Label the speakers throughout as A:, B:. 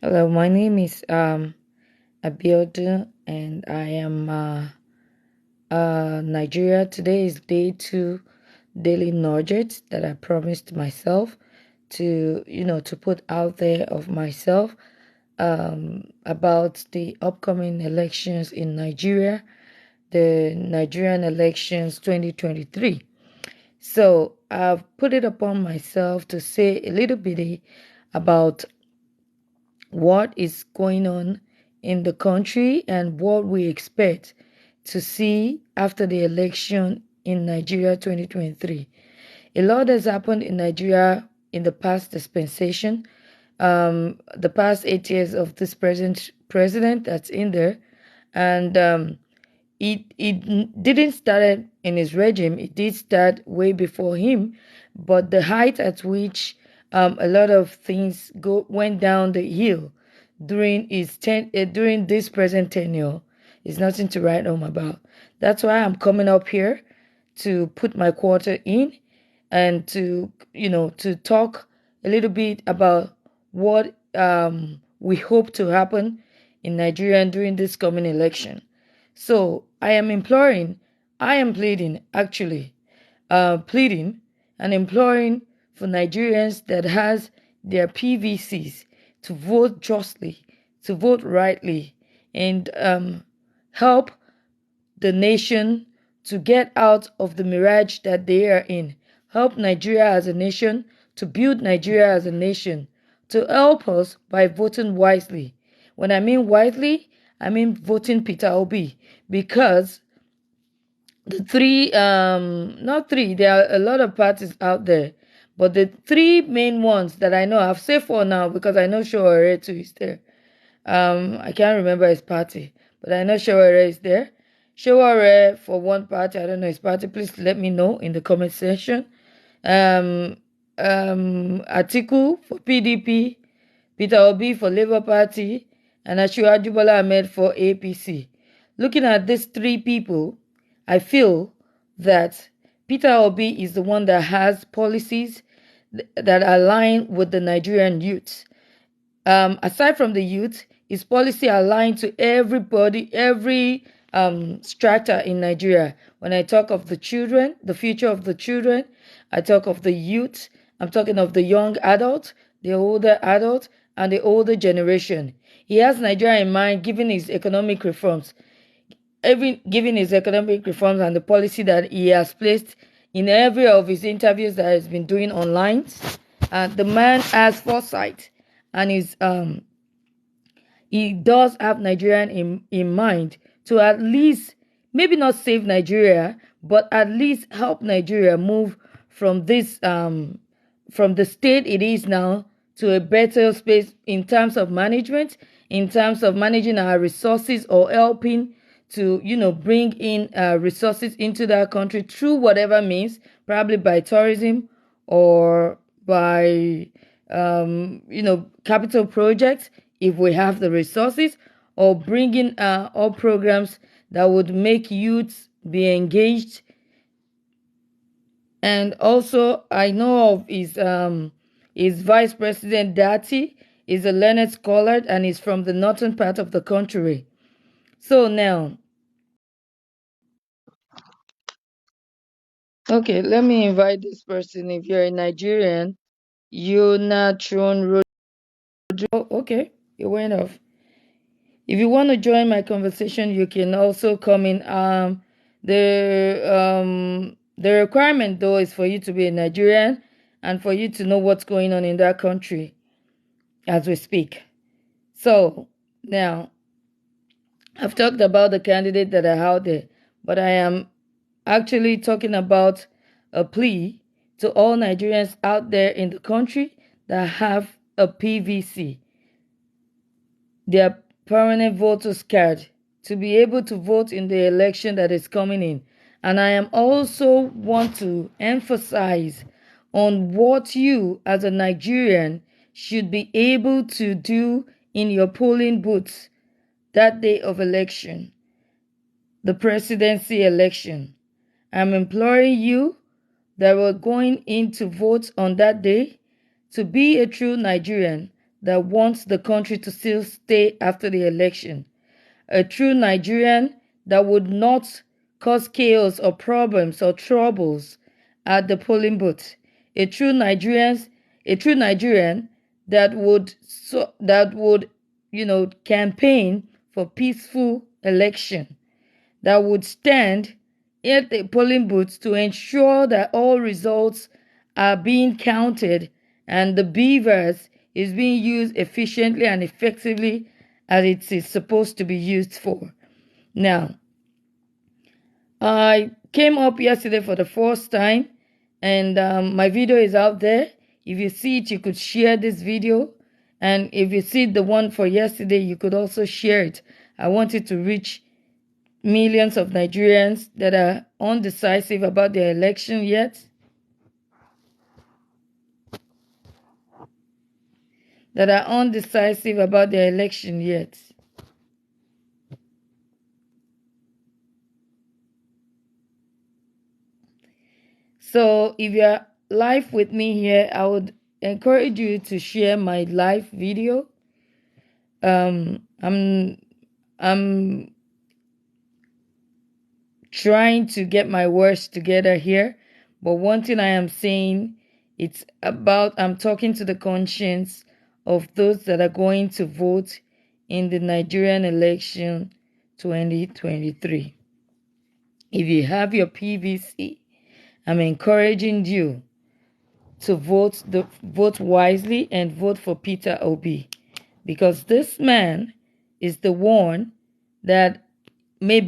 A: Hello, my name is Abiodun, and I am Nigeria. Today is day 2 daily nugget that I promised myself to put out there of myself about the upcoming elections in Nigeria, the Nigerian elections 2023. So I've put it upon myself to say a little bit about what is going on in the country and what we expect to see after the election in Nigeria 2023. A lot has happened in Nigeria in the past dispensation, the past 8 years of this present president that's in there, and it didn't start in his regime. It did start way before him, but the height at which a lot of things went down the hill during during this present tenure is nothing to write home about. That's why I'm coming up here to put my quarter in and to talk a little bit about what we hope to happen in Nigeria during this coming election. So I am pleading actually, pleading and imploring for Nigerians that has their PVCs to vote justly, to vote rightly, and help the nation to get out of the mirage that they are in. Help Nigeria as a nation, to build Nigeria as a nation, to help us by voting wisely. When I mean wisely, I mean voting Peter Obi, because the not three, there are a lot of parties out there, but the three main ones that I know, I've said 4 now because I know Showore too is there. I can't remember his party, but I know Showore is there. Showore for one party, I don't know his party, please let me know in the comment section. Atiku for PDP, Peter Obi for Labour Party, and Asiwaju Bola Ahmed for APC. Looking at these 3 people, I feel that Peter Obi is the one that has policies that align with the Nigerian youth. Aside from the youth, his policy aligned to everybody, every strata in Nigeria. When I talk of the children, the future of the children, I talk of the youth, I'm talking of the young adult, the older adult, and the older generation. He has Nigeria in mind, given his economic reforms, given his economic reforms and the policy that he has placed in every of his interviews that he's been doing online. The man has foresight, and he does have Nigerian in mind to at least, maybe not save Nigeria, but at least help Nigeria move from this from the state it is now to a better space in terms of management, in terms of managing our resources, or helping to bring in resources into that country through whatever means, probably by tourism or by capital projects if we have the resources, or bringing all programs that would make youths be engaged. And also, I know of his vice president Dati is a learned scholar and is from the northern part of the country. So now, okay, let me invite this person. If you're a Nigerian, Yonatron Rodrigo. Okay, it went off. If you want to join my conversation, you can also come in. The requirement though is for you to be a Nigerian and for you to know what's going on in that country as we speak. So now, I've talked about the candidates that are out there, but I am actually talking about a plea to all Nigerians out there in the country that have a PVC, their permanent voters card, to be able to vote in the election that is coming in. And I am also want to emphasize on what you as a Nigerian should be able to do in your polling booths that day of election, the presidency election. I'm imploring you that we're going in to vote on that day to be a true Nigerian that wants the country to still stay after the election. A true Nigerian that would not cause chaos or problems or troubles at the polling booth. A true Nigerian that would campaign for peaceful election, that would stand at the polling booth to ensure that all results are being counted and the beavers is being used efficiently and effectively as it is supposed to be used for. Now, I came up yesterday for the first time, and my video is out there. If you see it, you could share this video. And if you see the one for yesterday, you could also share it. I want it to reach millions of Nigerians that are undecisive about their election yet. So if you're live with me here, I would encourage you to share my live video. I'm trying to get my words together here, but one thing I am saying, I'm talking to the conscience of those that are going to vote in the Nigerian election 2023. If you have your PVC, I'm encouraging you to vote wisely and vote for Peter Obi, because this man is the one that may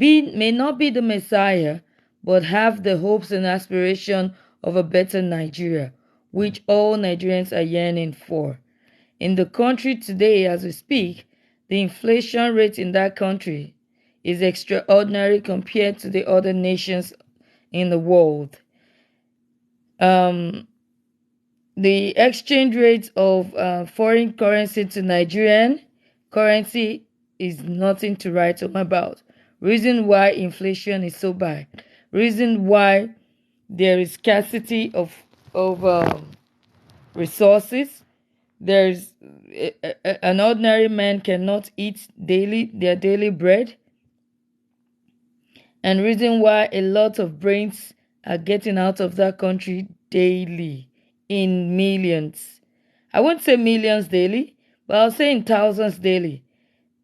A: not be the Messiah, but have the hopes and aspiration of a better Nigeria, which all Nigerians are yearning for. In the country today, as we speak, the inflation rate in that country is extraordinary compared to the other nations in the world. The exchange rate of foreign currency to Nigerian currency is nothing to write home about. Reason why inflation is so bad. Reason why there is scarcity of resources. There's an ordinary man cannot eat their daily bread. And reason why a lot of brains are getting out of that country daily in millions. I won't say millions daily, but I'll say in thousands daily.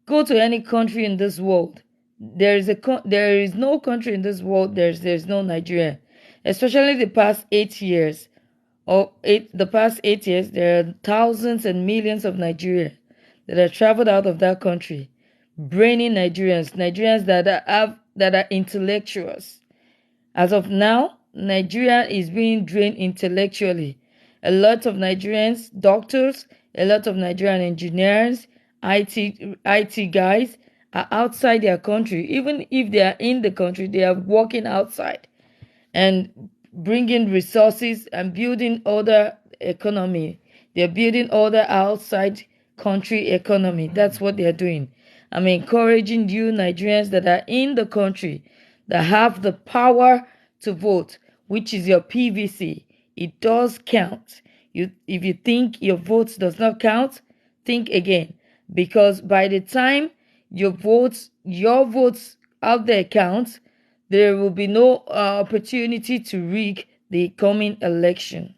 A: Go to any country in this world. There is no country in this world. There's no Nigeria. Especially the past 8 years. The past 8 years, there are thousands and millions of Nigerians that have traveled out of that country, brainy Nigerians that are intellectuals. As of now, Nigeria is being drained intellectually. A lot of Nigerians, doctors, a lot of Nigerian engineers, IT guys are outside their country. Even if they are in the country, they are working outside and bringing resources and building other economy. They're building other outside country economy. That's what they're doing. I'm encouraging you Nigerians that are in the country that have the power to vote, which is your PVC. It does count. If you think your vote does not count, think again. Because by the time your votes out there count, there will be no opportunity to rig the coming election.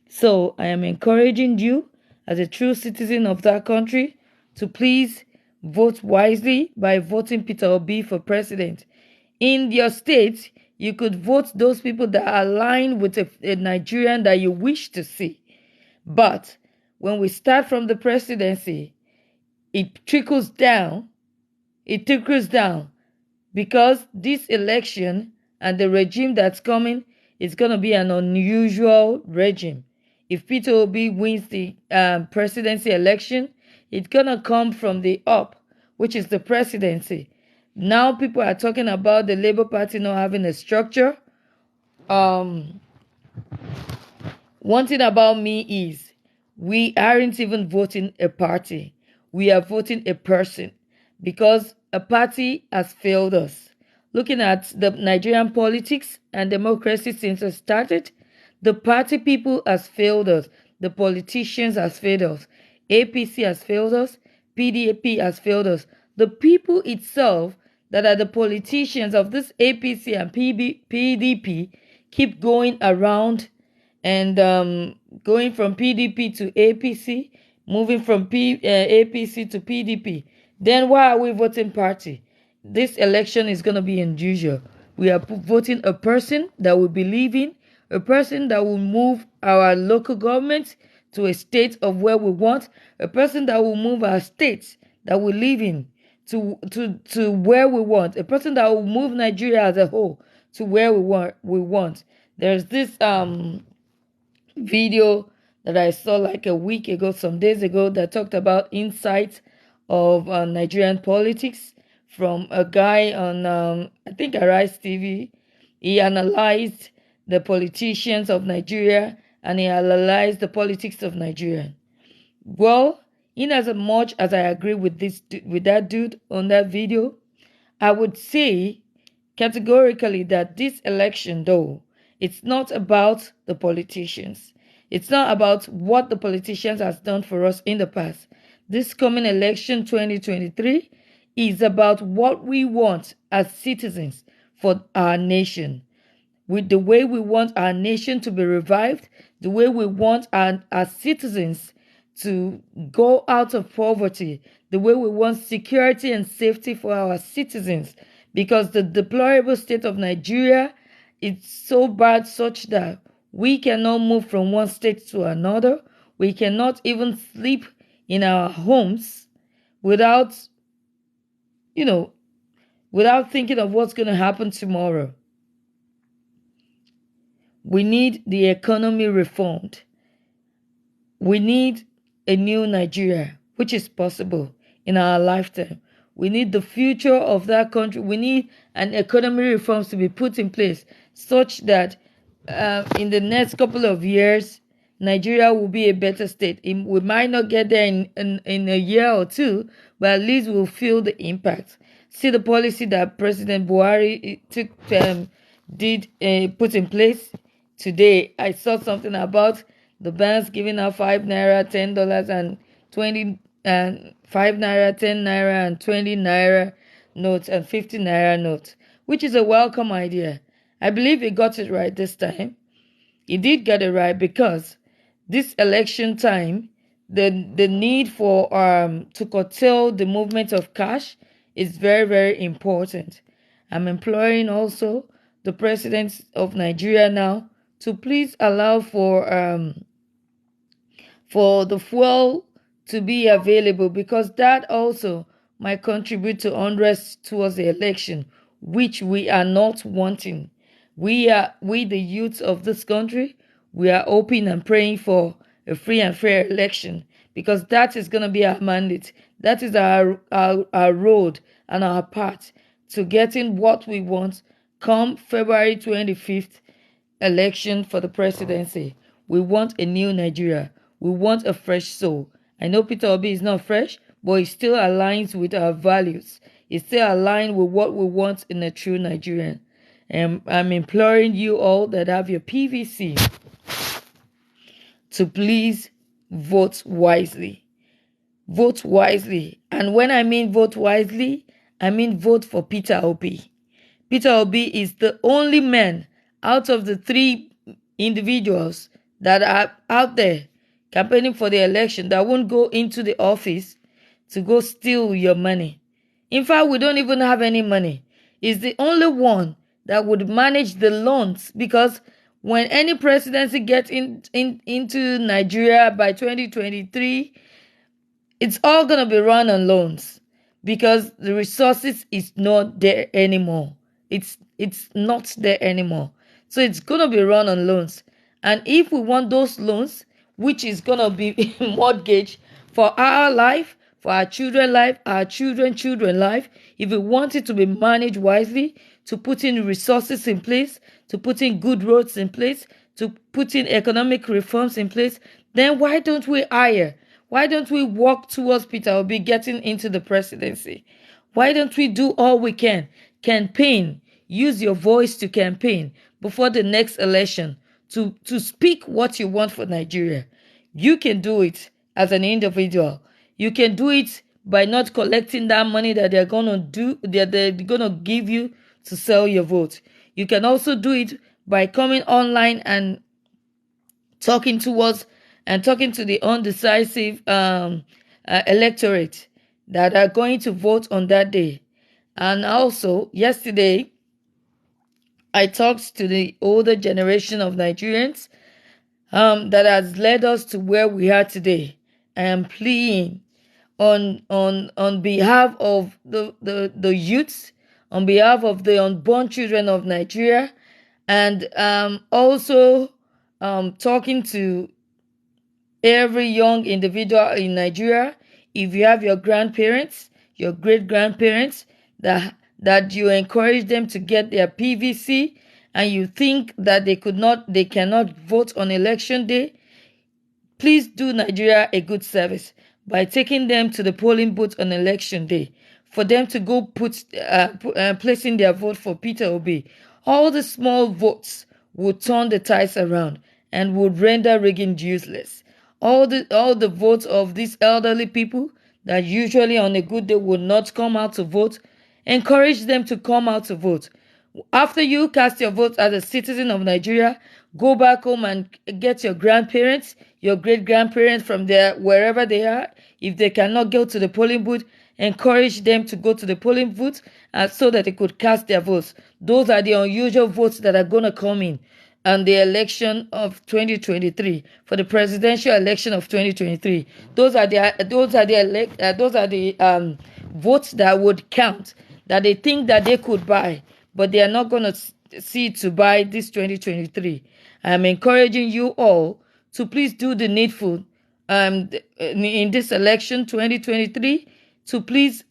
A: So I am encouraging you as a true citizen of that country to please vote wisely by voting Peter Obi for president. In your state, you could vote those people that are aligned with a Nigerian that you wish to see. But when we start from the presidency, it trickles down. Because this election and the regime that's coming is going to be an unusual regime. If Peter Obi wins the presidency election, it's going to come from the up, which is the presidency. Now people are talking about the Labour Party not having a structure. One thing about me is we aren't even voting a party. We are voting a person, because a party has failed us. Looking at the Nigerian politics and democracy since it started, the party people has failed us. The politicians has failed us. APC has failed us. PDP has failed us. The people itself that are the politicians of this APC and PDP keep going around and going from PDP to APC, moving from APC to PDP. Then why are we voting party? This election is going to be unusual. We are voting a person that we believe in, a person that will move our local government to a state of where we want, a person that will move our states that we live in to where we want, a person that will move Nigeria as a whole to where we want. There's this video that I saw like a week ago, some days ago, that talked about insights of Nigerian politics from a guy on, I think, Arise TV. He analyzed the politicians of Nigeria and he analyzed the politics of Nigeria. Well, in as much as I agree with that dude on that video, I would say categorically that this election, though, it's not about the politicians. It's not about what the politicians has done for us in the past. This coming election 2023 is about what we want as citizens for our nation. With the way we want our nation to be revived, the way we want our citizens to go out of poverty, the way we want security and safety for our citizens, because the deplorable state of Nigeria is so bad such that we cannot move from one state to another. We cannot even sleep in our homes without thinking of what's going to happen tomorrow. We need the economy reformed. We need a new Nigeria, which is possible in our lifetime. We need the future of that country. We need an economy reforms to be put in place such that in the next couple of years, Nigeria will be a better state. We might not get there in a year or two, but at least we'll feel the impact. See the policy that President Buhari put in place. Today, I saw something about the banks giving out 5 naira, $10 and 20 and 5 naira, 10 naira and 20 naira notes and 50 naira notes, which is a welcome idea. I believe he got it right this time. He did get it right because this election time, the need for to curtail the movement of cash is very, very important. I'm imploring also the president of Nigeria now to please allow for the fuel to be available, because that also might contribute to unrest towards the election, which we are not wanting. We the youth of this country, we are hoping and praying for a free and fair election, because that is going to be our mandate. That is our road and our path to getting what we want come February 25th election for the presidency. We want a new Nigeria. We want a fresh soul. I know Peter Obi is not fresh, but he still aligns with our values. He still aligned with what we want in a true Nigerian. And I'm imploring you all that have your PVC to please vote wisely. Vote wisely. And when I mean vote wisely, I mean vote for Peter Obi. Peter Obi is the only man out of the 3 individuals that are out there campaigning for the election that won't go into the office to go steal your money. In fact, we don't even have any money. He's the only one that would manage the loans, because when any presidency gets into Nigeria by 2023, it's all going to be run on loans, because the resources is not there anymore. It's not there anymore. So it's going to be run on loans. And if we want those loans, which is going to be mortgage for our life, for our children's life, our children's life, if we want it to be managed wisely, to put in resources in place, to put in good roads in place, to put in economic reforms in place, then why don't we hire? Why don't we walk towards Peter Obi getting into the presidency? Why don't we do all we can? Campaign. Use your voice to campaign before the next election to speak what you want for Nigeria. You can do it. as an individual. You can do it by not collecting that money that they're gonna give you to sell your vote. You can also do it by coming online and talking to the undecisive electorate that are going to vote on that day. And also, yesterday, I talked to the older generation of Nigerians that has led us to where we are today. I am pleading on behalf of the youths, on behalf of the unborn children of Nigeria, and also talking to every young individual in Nigeria. If you have your grandparents, your great grandparents, that you encourage them to get their PVC, and you think that they cannot vote on election day, please do Nigeria a good service by taking them to the polling booth on election day for them to go placing their vote for Peter Obi. All the small votes would turn the tides around and would render rigging useless. All the votes of these elderly people that usually on a good day would not come out to vote, encourage them to come out to vote. After you cast your vote as a citizen of Nigeria, go back home and get your grandparents, your great-grandparents from there, wherever they are. If they cannot go to the polling booth, encourage them to go to the polling booth so that they could cast their votes. Those are the unusual votes that are going to come in on the election of 2023, for the presidential election of 2023. Those are the votes that would count, that they think that they could buy, but they are not going to see to buy this 2023. I'm encouraging you all to please do the needful in this election 2023, to please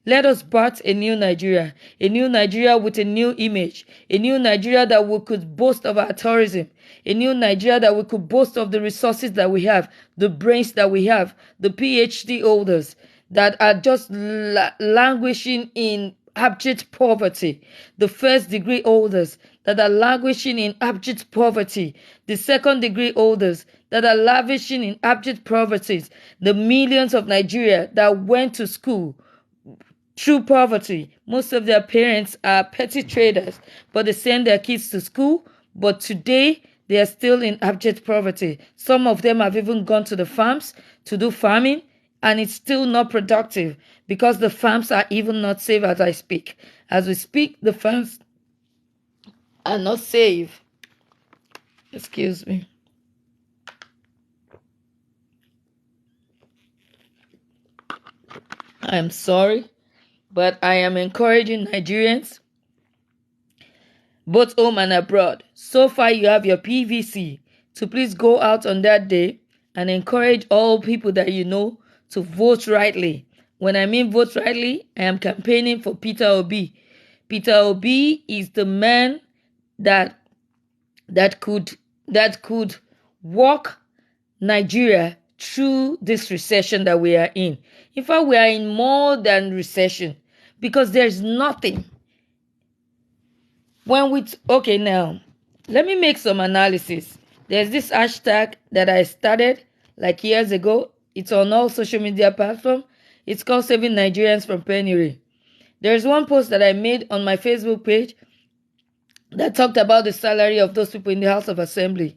A: let us birth a new Nigeria with a new image, a new Nigeria that we could boast of our tourism, a new Nigeria that we could boast of the resources that we have, the brains that we have, the PhD holders that are just languishing in abject poverty, the first degree holders that are languishing in abject poverty, the second degree holders that are lavishing in abject poverty, the millions of Nigeria that went to school through poverty. Most of their parents are petty traders, but they send their kids to school, but today they are still in abject poverty. Some of them have even gone to the farms to do farming, and it's still not productive because the farms are even not safe as I speak. As we speak, the farms are not safe. Excuse me. I'm sorry, but I am encouraging Nigerians, both home and abroad. So far, you have your PVC, to please go out on that day and encourage all people that you know to vote rightly. When I mean vote rightly, I am campaigning for Peter Obi. Peter Obi is the man that could walk Nigeria through this recession that we are in. In fact, we are in more than recession, because there's nothing. Okay, now let me make some analysis. There's this hashtag that I started like years ago. It's on all social media platforms. It's called Saving Nigerians from Penury. There's one post that I made on my Facebook page that talked about the salary of those people in the House of Assembly.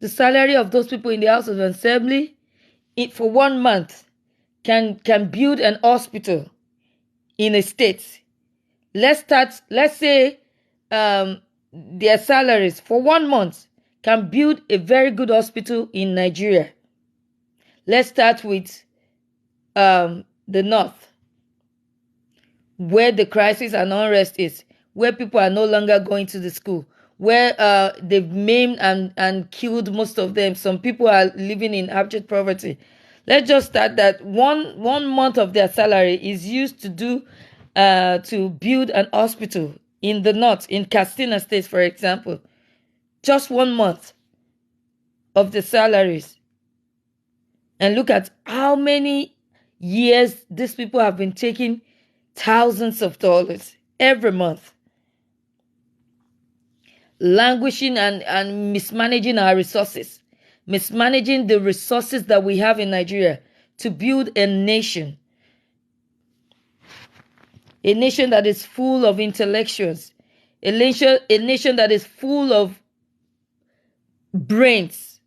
A: The salary of those people in the House of Assembly, for 1 month, can build an hospital in a state. Let's say their salaries for 1 month can build a very good hospital in Nigeria. Let's start with the north, where the crisis and unrest is, where people are no longer going to the school, where they've maimed and killed most of them. Some people are living in abject poverty. Let's just start that one month of their salary is used to build an hospital in the north, in Katsina State, for example. Just 1 month of the salaries. And look at how many years these people have been taking thousands of dollars every month, languishing and mismanaging our resources. mismanaging the resources that we have in Nigeria to build a nation that is full of intellectuals, a nation that is full of brains.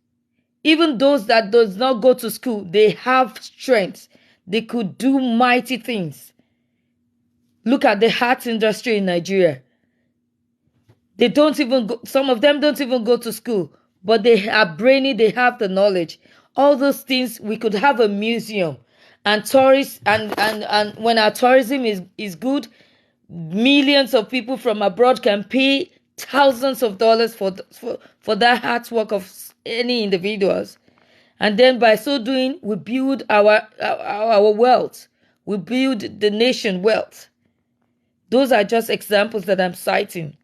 A: Even those that does not go to school, they have strength. They could do mighty things. Look at the art industry in Nigeria. They don't even go, some of them don't even go to school, but they are brainy, they have the knowledge. All those things, we could have a museum and tourists, and when our tourism is good, millions of people from abroad can pay thousands of dollars for that hard work of any individuals. And then by so doing, we build our wealth. We build the nation wealth. Those are just examples that I'm citing.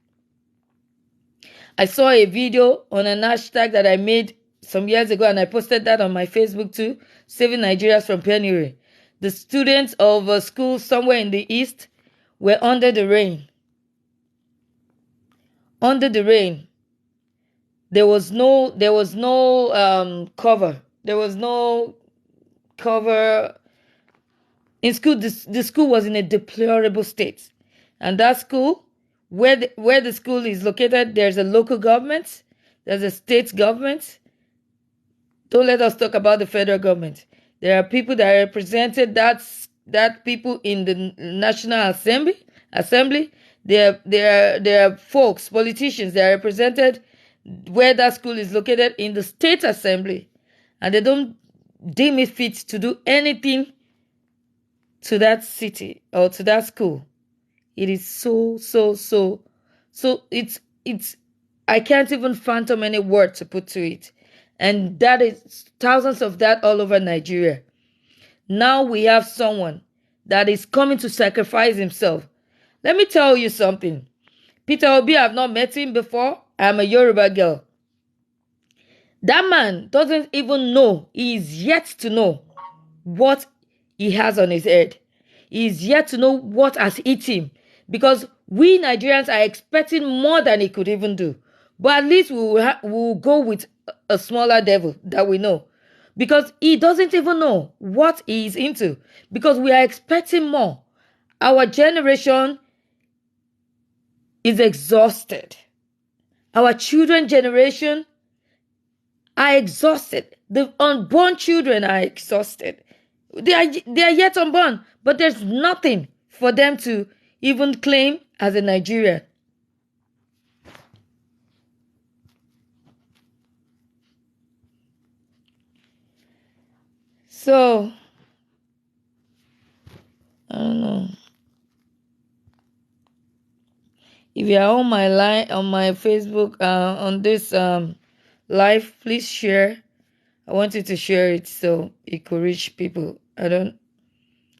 A: I saw a video on an hashtag that I made some years ago, and I posted that on my Facebook too, Saving Nigerians from Penury. The students of a school somewhere in the east were under the rain. Under the rain. There was no cover. There was no cover. In school, the school was in a deplorable state. And that school, where the school is located, there's a local government, there's a state government. Don't let us talk about the federal government. There are people that represented that people in the National Assembly. There are folks, politicians that are represented where that school is located in the state assembly, and they don't deem it fit to do anything to that city or to that school. It is so it's I can't even fathom any word to put to it. And that is thousands of that all over Nigeria. Now we have someone that is coming to sacrifice himself. Let me tell you something. Peter Obi, I've not met him before. I'm a Yoruba girl. That man doesn't even know. He is yet to know what he has on his head. He is yet to know what has hit him. Because we Nigerians are expecting more than he could even do. But at least we will go with a smaller devil that we know. Because he doesn't even know what he is into. Because we are expecting more. Our generation is exhausted. Our children generation are exhausted. The unborn children are exhausted. They are yet unborn, but there's nothing for them to even claim as a Nigerian. So, I don't know. If you are on my line, on my Facebook, on this live, please share. I want you to share it so it could reach people. I'm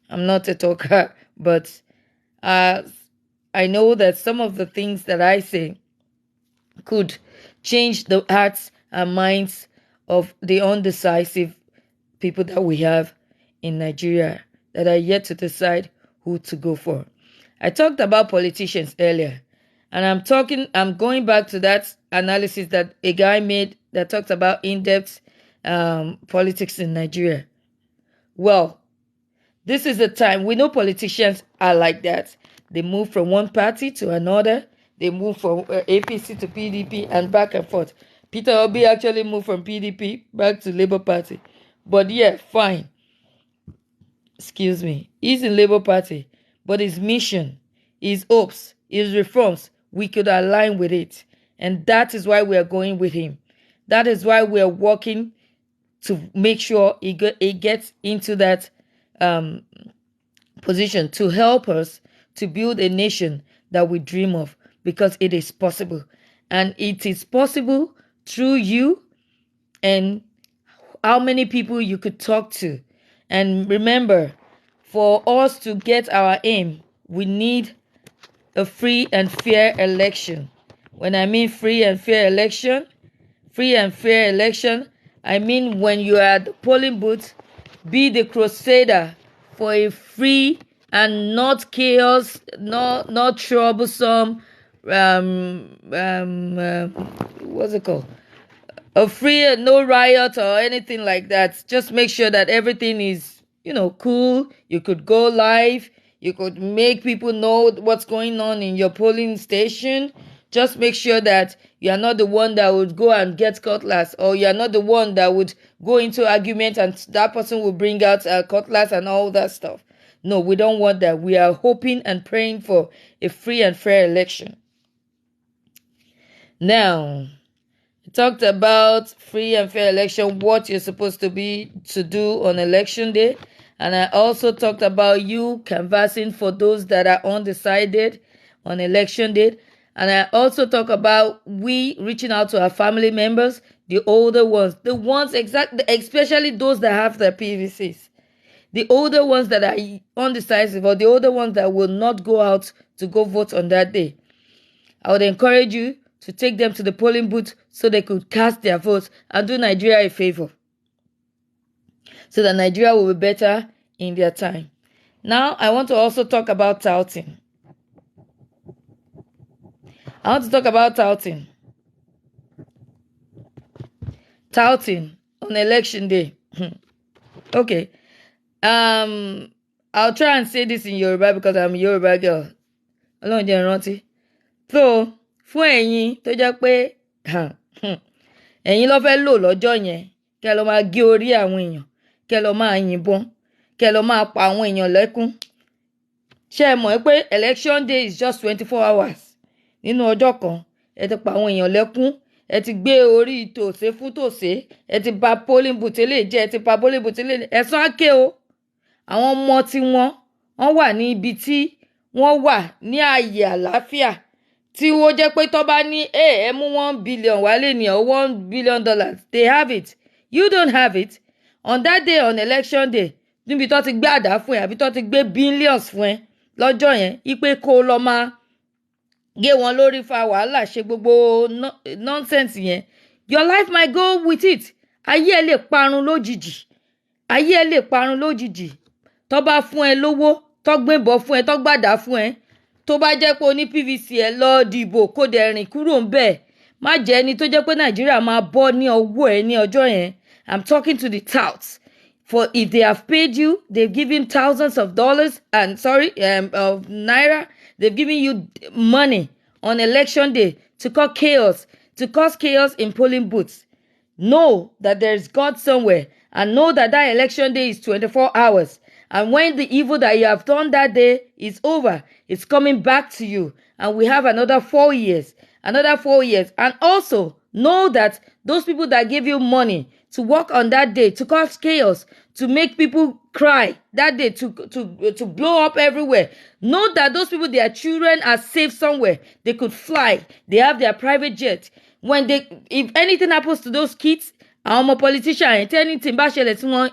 A: not a talker, but I know that some of the things that I say could change the hearts and minds of the undecisive people that we have in Nigeria that are yet to decide who to go for. I talked about politicians earlier, and I'm going back to that analysis that a guy made that talked about in-depth politics in Nigeria. Well, this is the time. We know politicians are like that. They move from one party to another. They move from APC to PDP and back and forth. Peter Obi actually moved from PDP back to Labour Party. But yeah, fine. Excuse me. He's in Labour Party. But his mission, his hopes, his reforms, we could align with it. And that is why we are going with him. That is why we are working to make sure he gets into that position to help us to build a nation that we dream of, because it is possible. And it is possible through you and how many people you could talk to. And remember, for us to get our aim, we need a free and fair election. When I mean free and fair election, I mean when you are at the polling booth, be the crusader for a free and not chaos, not troublesome, what's it called? a free, no riot or anything like that. Just make sure that everything is, cool. You could go live. You could make people know what's going on in your polling station. Just make sure that you are not the one that would go and get cutlass, or you are not the one that would go into argument and that person will bring out a cutlass and all that stuff. No, we don't want that. We are hoping and praying for a free and fair election. Now, we talked about free and fair election, what you're supposed to do on election day. And I also talked about you canvassing for those that are undecided on election day. And I also talk about we reaching out to our family members, the older ones, especially those that have their PVCs, the older ones that are undecisive, or the older ones that will not go out to go vote on that day. I would encourage you to take them to the polling booth so they could cast their votes and do Nigeria a favor, so that Nigeria will be better in their time. Now, I want to also talk about touting. Touting on election day. Okay. I'll try and say this in Yoruba because I'm a Yoruba girl. Ọlọ́run jẹ́ rántí. So, fún ẹ̀yin tó jẹ́ pé ẹ̀yin ló fẹ́ lò lọ́jọ́ yẹn, kẹ́ lọ máa gé orí àwọn èèyàn, kẹ́ lọ máa yìnbọn, kẹ́ lọ máa pa àwọn èèyàn lẹ́kún. Ṣé ẹ mọ̀ pé election day is just 24 hours? Nínú ọjọ́ kan, ẹ ti pa àwọn èèyàn lẹ́kún, ẹ ti gbé orí tòṣé fún tòṣé, ẹ ti bà polling booth eléyìí jẹ́, ẹ ti pa polling booth eléyìí. Ẹ̀san á ké o. Àwọn ọmọ tí wọ́n wà ní ibi tí wọ́n wà ní ààyè àlàáfíà, tí ó jẹ́ pé tó bá ní ẹ mú $1 billion wálé ní $1 billion, they have it. You don't have it. On that day, on election day, níbi tó ti gbé àdá fún ẹ àbí tó ti gbé billions fún ẹ lọ́jọ́ yẹn, ipe kó lọ máa gé wọn lórí, fa wàhálà, ṣe gbogbo nonsense yẹn. Your life might go with it. Ayé ẹ lè parun lójijì. Ayé ẹ lè parun lójijì. Tó bá fún ẹ lówó, tó gbébọn fún ẹ, tó gbàdá fún ẹ, tó bá jẹ́ pé o ní PVC ẹ lọ dìbò kó dẹ̀ rìn kúrò ńbẹ̀. Má jẹ́ ẹni tó jẹ́ pé Nàìjíríà máa bọ́ ní ọwọ́ ẹ ní ọjọ́ yẹn. I'm talking to the touts. For if they have paid you, they've given thousands of dollars of naira. They've given you money on election day to cause chaos in polling booths. Know that there is God somewhere, and know that election day is 24 hours. And when the evil that you have done that day is over, it's coming back to you. And we have another 4 years. And also know that those people that give you money to work on that day, to cause chaos, to make people cry that day, to blow up everywhere, know that those people, their children are safe somewhere. They could fly. They have their private jet. If anything happens to those kids, our politician, anything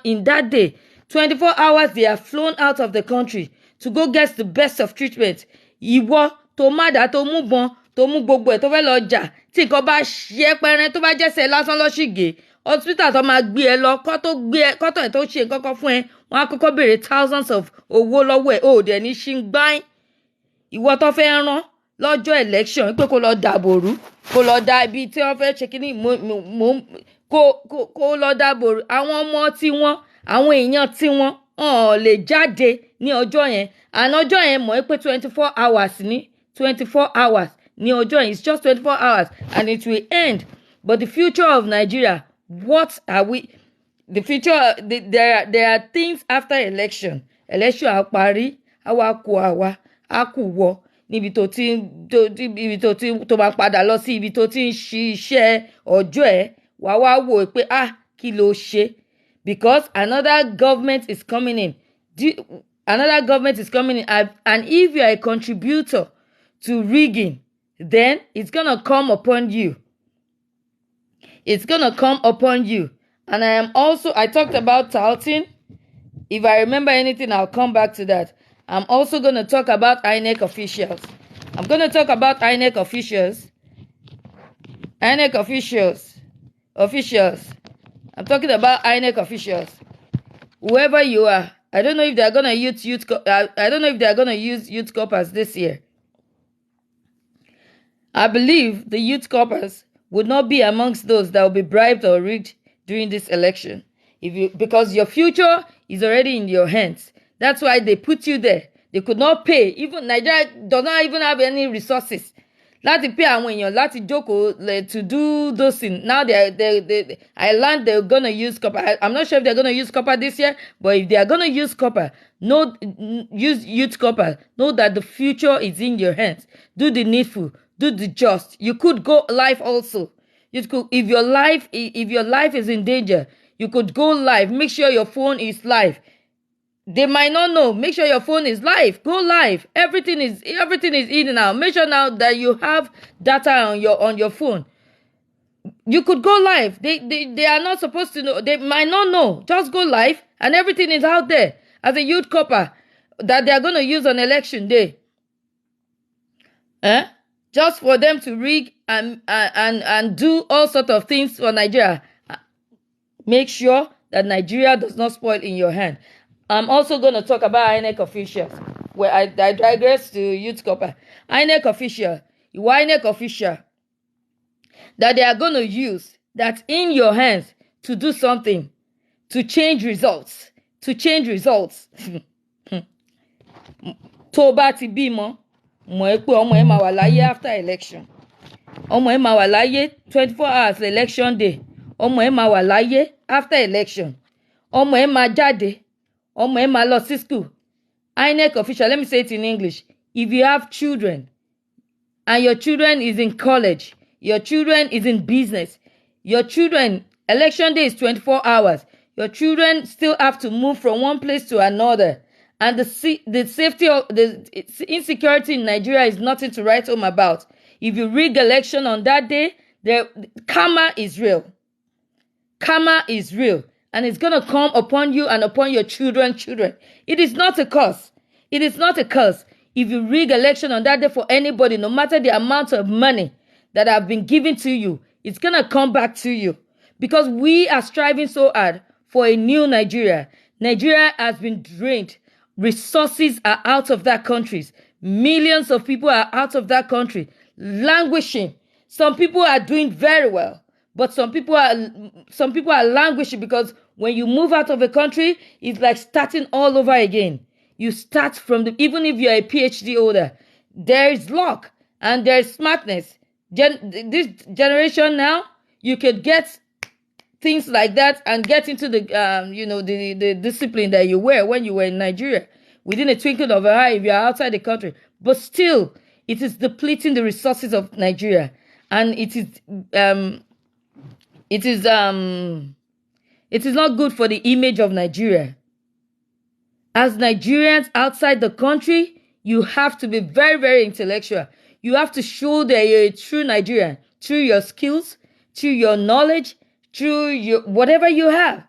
A: in that day, 24 hours, they are flown out of the country to go get the best of treatment. Ìwọ tó má dá, tó mú bọn, tó mú gbogbo ẹ̀, tó fẹ́ lọ jà, tí nǹkan bá ṣe pẹ́rẹ́, tó bá jẹ́sẹ̀ lásán lọ ṣìgè, hospital tó máa gbé ẹ lọ, kọ́tọ̀ ẹ̀ tó ṣe nǹkan fún ẹ, wọ́n á kọ́kọ́ béèrè thousands of owó lọ́wọ́ ẹ̀, ó dẹ̀ ní ṣíngbáìn. Ìwọ tó fẹ́ rán lọ́jọ́ election pé kó lọ dàbò rú, kó lọ dá ibi tí wọ́n fẹ́ ṣe kíní, kó lọ dàbò rú. Àwọn ọmọ tí wọ́n, àwọn èèyàn tí wọ́n lè jáde ní ọjọ́ yẹn. And ọjọ́ yẹn mọ̀ pé 24 hours ní 24 hours ní ọjọ́ yẹn. It's just 24 hours and it will end. But the future of Nigeria, what are we? The future, there are things after election. Election á parí, àwa kú àwa, á kú wọ níbi tó máa padà lọ sí ibi tó ti ń ṣiṣẹ́ ọjọ́ ẹ̀, wá wò pé kí ló ṣe? Because another government is coming in. And if you are a contributor to rigging, then it's going to come upon you. And I talked about touting. If I remember anything, I'll come back to that. I'm also going to talk about Inec officials. I'm talking about INEC officials. Whoever you are, I don't know if they're going to use youth corpers this year. I believe the youth corpers would not be amongst those that will be bribed or rigged during this election. Because your future is already in your hands. That's why they put you there. They could not pay. Even Nigeria does not even have any resources. Láti pay àwọn èèyàn láti jókòó to do those things. Now I learned they're gonna use copper. I'm not sure if they're gonna use copper this year, but if they are gonna use copper, use youth copper. Know that the future is in your hands. Do the needful. Do the just. You could go live also. You could, if your life is in danger, you could go live. Make sure your phone is live. They might not know. Make sure your phone is live. Go live. Everything is in now. Make sure now that you have data on your phone. You could go live. They are not supposed to know. They might not know. Just go live and everything is out there as a youth copper that they are going to use on election day. Just for them to rig and do all sorts of things for Nigeria. Make sure that Nigeria does not spoil in your hand. I'm also going to talk about Inec officials, where I digress to youth copper. Inec official, that they are going to use that in your hands to do something, to change results. Tó bá ti bímọ, mọ̀ pé ọmọ ẹ máa wà láyé after election. Ọmọ ẹ máa wà láyé 24 hours election day. Ọmọ ẹ máa wà láyé after election. Ọmọ ẹ máa jáde. Ọmọ ẹ máa lọ sí school. Inec official, let me say it in English. If you have children and your children is in college, your children is in business, your children, election day is 24 hours. Your children still have to move from one place to another. And the safety of the insecurity in Nigeria is nothing to write home about. If you rig election on that day, karma is real. Karma is real. And it's going to come upon you and upon your children. It is not a curse. It is not a curse. If you rig election on that day for anybody, no matter the amount of money that have been given to you, it's going to come back to you. Because we are striving so hard for a new Nigeria. Nigeria has been drained. Resources are out of that country. Millions of people are out of that country, languishing. Some people are doing very well, but some people are languishing because when you move out of a country, it's like starting all over again. You start from even if you're a PhD holder, there is luck and there is smartness. This generation now, you could get things like that and get into the discipline that you were when you were in Nigeria within a twinkle of an eye if you're outside the country. But still, it is depleting the resources of Nigeria, and it is not good for the image of Nigeria. As Nigerians outside the country, you have to be very, very intellectual. You have to show that you're a true Nigerian through your skills, through your knowledge, through whatever you have,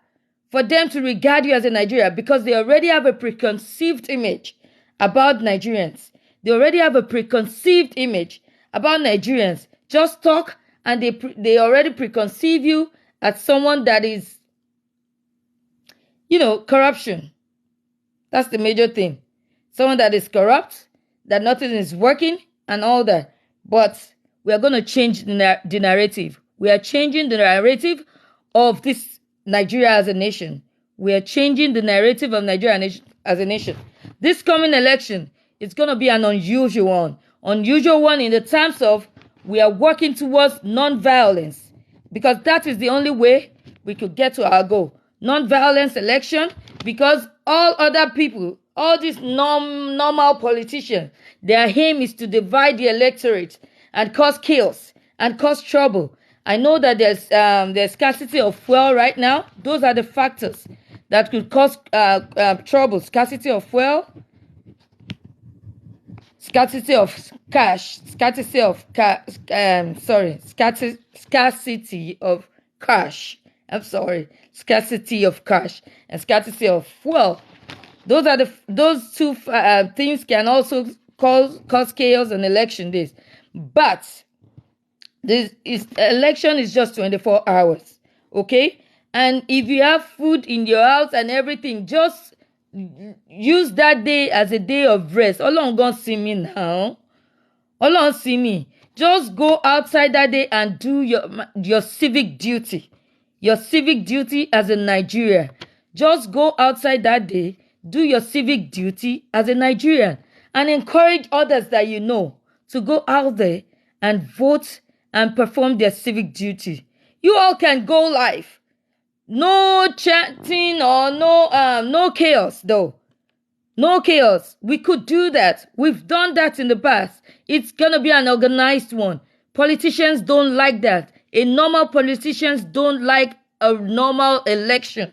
A: for them to regard you as a Nigerian, because they already have a preconceived image about Nigerians. They already have a preconceived image about Nigerians. Just talk and they already preconceive you as someone that is, corruption. That's the major thing. Someone that is corrupt, that nothing is working and all that. But we are going to change the narrative. We are changing the narrative of this Nigeria as a nation. We are changing the narrative of Nigeria as a nation. This coming election is going to be an unusual one. Unusual one in the terms of we are working towards non-violence, because that is the only way we could get to our goal. Non-violence election, because all other people, all these normal politicians, their aim is to divide the electorate and cause chaos and cause trouble. I know that there's scarcity of fuel right now. Those are the factors that could cause trouble. Scarcity of fuel, scarcity of cash, scarcity of cash. Scarcity of cash and scarcity of fuel. Those two things can also cause chaos on election days. But election is just 24 hours, okay? And if you have food in your house and everything, just use that day as a day of rest. Ọlọ́run gan see me now. Ọlọ́run see me. Just go outside that day and do your civic duty. Your civic duty as a Nigerian. Just go outside that day, do your civic duty as a Nigerian, and encourage others that you know to go out there and vote and perform their civic duty. You all can go live. No chanting or no chaos though. No chaos. We could do that. We've done that in the past. It's gonna be an organized one. Politicians don't like that. Normal politicians don't like a normal election.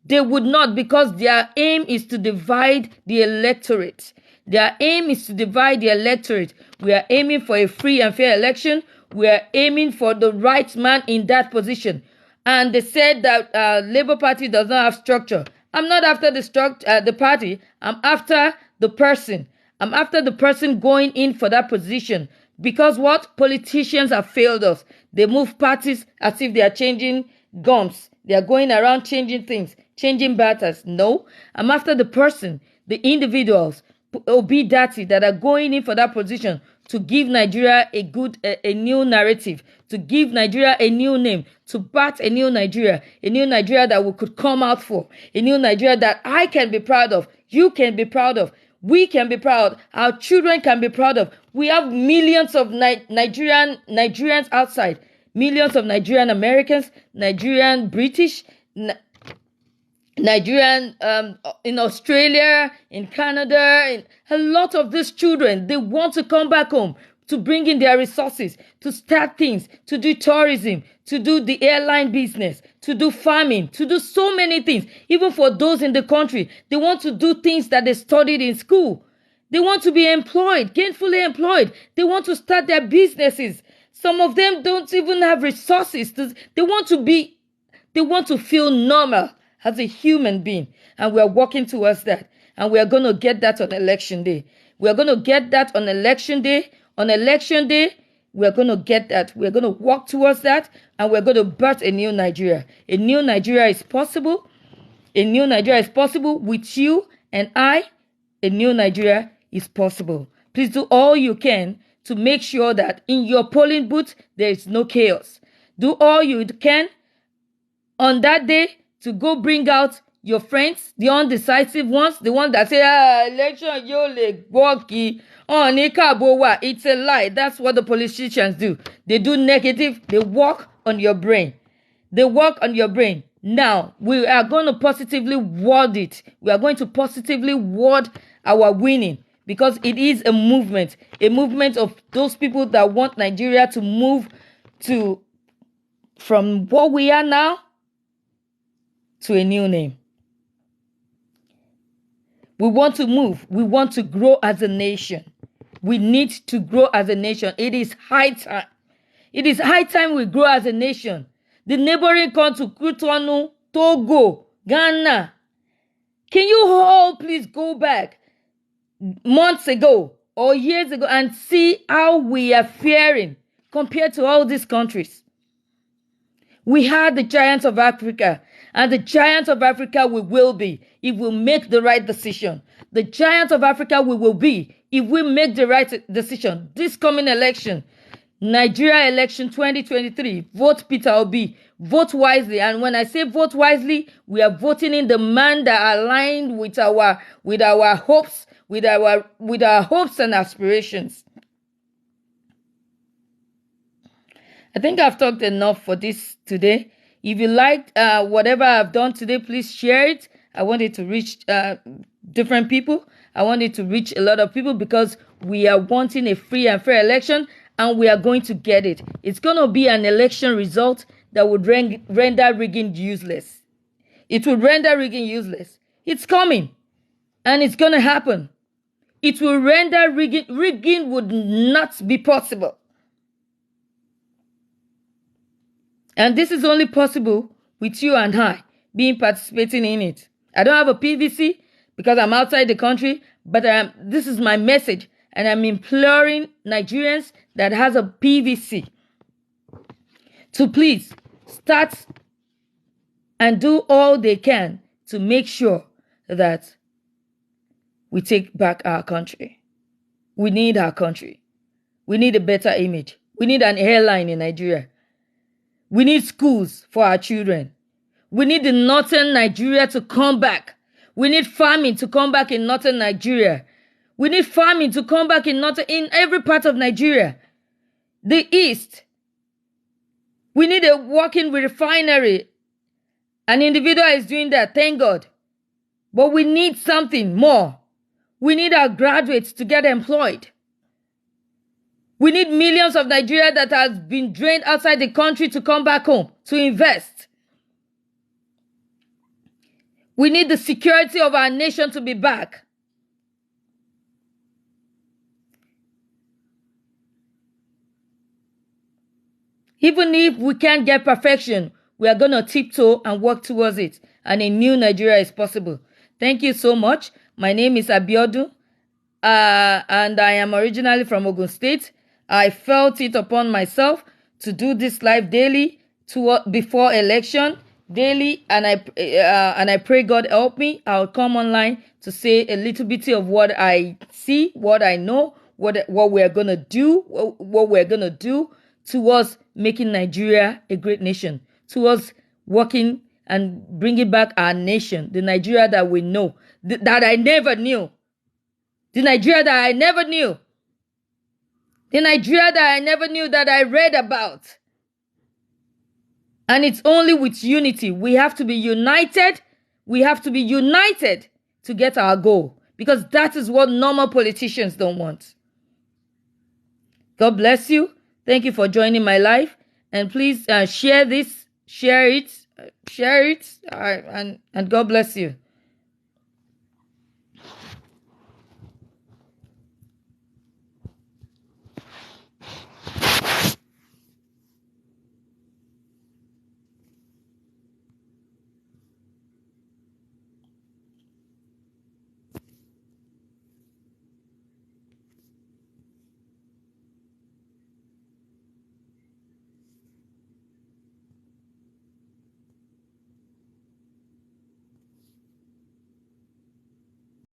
A: They would not, because their aim is to divide the electorate. Their aim is to divide the electorate. We are aiming for a free and fair election. We are aiming for the right man in that position. And they said that Labour Party does not have structure. I'm not after the party. I'm after the person. I'm after the person going in for that position. Because what? Politicians have failed us. They move parties as if they are changing gums. They are going around changing things, changing batters. No, I'm after the person, the individuals, Obidati, that are going in for that position to give Nigeria a new narrative, to give Nigeria a new name, to bat a new Nigeria that we could come out for, a new Nigeria that I can be proud of, you can be proud of, we can be proud, our children can be proud of. We have millions of Nigerians outside, millions of Nigerian Americans, Nigerian British, Nigerian in Australia, in Canada, a lot of these children, they want to come back home to bring in their resources, to start things, to do tourism, to do the airline business, to do farming, to do so many things. Even for those in the country, they want to do things that they studied in school. They want to be employed, gainfully employed. They want to start their businesses. Some of them don't even have resources. They want to feel normal as a human being. And we are working towards that. And we are going to get that on election day. We are going to get that on election day. On election day, we are going to get that. We are going to work towards that. And we are going to birth a new Nigeria. A new Nigeria is possible. A new Nigeria is possible with you and I. A new Nigeria is possible. Please do all you can to make sure that in your polling booth, there is no chaos. Do all you can on that day to go bring out your friends, the undecisive ones, the ones that say, election, it's a lie. That's what the politicians do. They do negative. They work on your brain. They work on your brain. Now, we are going to positively word it. We are going to positively word our winning, because it is a movement of those people that want Nigeria to move from what we are now to a new name. We want to move. We want to grow as a nation. We need to grow as a nation. It is high time. It is high time we grow as a nation. The neighboring country, Cotonou, Togo, Ghana. Can you all please go back months ago or years ago and see how we are faring compared to all these countries? We had the giants of Africa, and the giants of Africa we will be if we make the right decision. The giants of Africa we will be if we make the right decision. This coming election, Nigeria election 2023, vote Peter Obi, vote wisely. And when I say vote wisely, we are voting in the man that aligned with our hopes, with our hopes and aspirations. I think I've talked enough for this today. If you liked whatever I've done today, please share it. I want it to reach different people. I want it to reach a lot of people, because we are wanting a free and fair election, and we are going to get it. It's going to be an election result that would render rigging useless. It will render rigging useless. It's coming, and it's going to happen. It will render rigging would not be possible. And this is only possible with you and I participating in it. I don't have a PVC because I'm outside the country, but this is my message, and I'm imploring Nigerians that has a PVC to please start and do all they can to make sure that we take back our country. We need our country. We need a better image. We need an airline in Nigeria. We need schools for our children. We need the northern Nigeria to come back. We need farming to come back in northern Nigeria. We need farming to come back in every part of Nigeria. The east. We need a working refinery. An individual is doing that, thank God. But we need something more. We need our graduates to get employed. We need millions of Nigeria that has been drained outside the country to come back home, to invest. We need the security of our nation to be back. Even if we can't get perfection, we are going to tiptoe and work towards it. And a new Nigeria is possible. Thank you so much. My name is Abiodun, and I am originally from Ogun State. I felt it upon myself to do this live daily before election, daily, and I pray God help me. I'll come online to say a little bit of what I see, what I know, what we're going to do, what we're going to do towards making Nigeria a great nation, towards working and bringing back our nation, the Nigeria that we know, that I never knew, the Nigeria that I never knew, the Nigeria that I never knew, that I read about. And it's only with unity. We have to be united. We have to be united to get our goal, because that is what normal politicians don't want. God bless you. Thank you for joining my life. And please share this, share it, and God bless you.